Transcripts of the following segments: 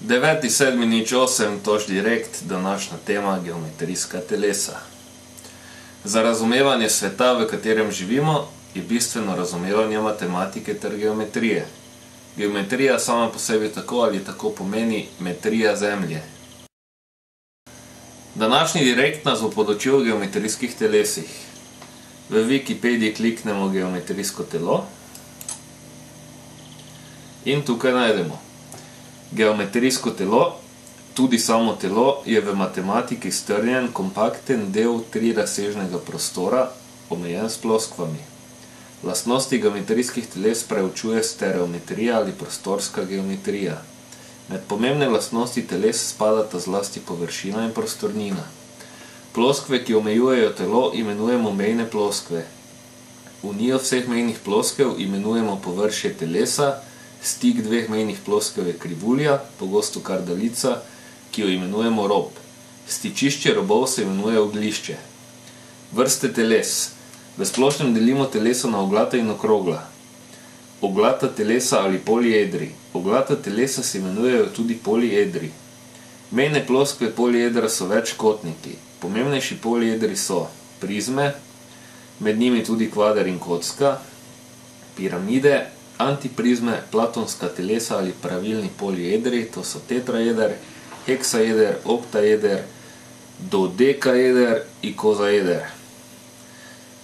9.7.08, tož direkt, današnja tema geometrijska telesa. Za razumevanje sveta, v katerem živimo, je bistveno razumevanje matematike ter geometrije. Geometrija sama po sebi tako ali tako pomeni metrija Zemlje. Današnji direkt nas bo podučil o geometrijskih telesih. V Wikipediji kliknemo geometrijsko telo in tukaj najdemo. Geometrijsko telo, tudi samo telo, je v matematiki strnjen, kompakten del trirazsežnega prostora, omejen s ploskvami. Lastnosti geometrijskih teles preučuje stereometrija ali prostorska geometrija. Med pomembne lastnosti teles spadata zlasti površina in prostornina. Ploskve, ki omejujejo telo, imenujemo mejne ploskve. Unijo vseh mejnih ploskev imenujemo površje telesa, stik dveh mejnih ploskev je krivulja, pogosto kar daljica, ki jo imenujemo rob. Stičišče robov se imenuje oglišče. Vrste teles. V splošnem delimo telesa na oglata in okrogla. Oglata telesa ali poliedri. Oglata telesa se imenujejo tudi poliedri. Mejne ploskve poliedra so večkotniki. Pomembnejši poliedri so prizme, med njimi tudi kvader in kocka, piramide, antiprizme, platonska telesa ali pravilni poliedri, to so tetraeder, heksaeder, oktaeder, dodekaeder in kozaeder.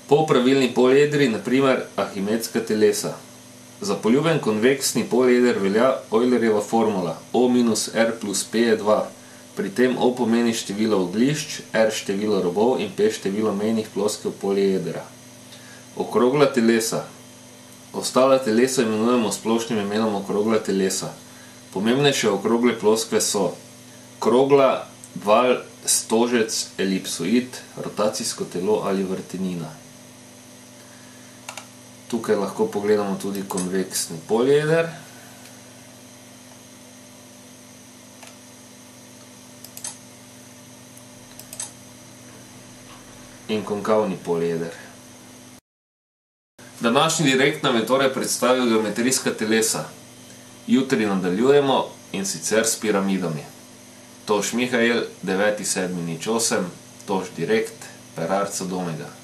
Polpravilni poliedri, na primer arhimedska telesa. Za poljuben konveksni polieder velja Eulerjeva formula O minus R plus P je 2. Pri tem O pomeni število oglišč, R število robov in P število mejnih ploskev poliedra. Okrogla telesa. Ostala telesa imenujemo splošnim imenom okrogla telesa. Pomembnejše okrogle ploskve so krogla, val, stožec, elipsoid, rotacijsko telo ali vrtinina. Tukaj lahko pogledamo tudi konveksni polieder. In konkavni polieder. Današnji direkt nam je torej predstavil geometrijska telesa. Jutri nadaljujemo in sicer s piramidami. Toš Mihael, 9.7.08, toš direkt, per Arca Domega.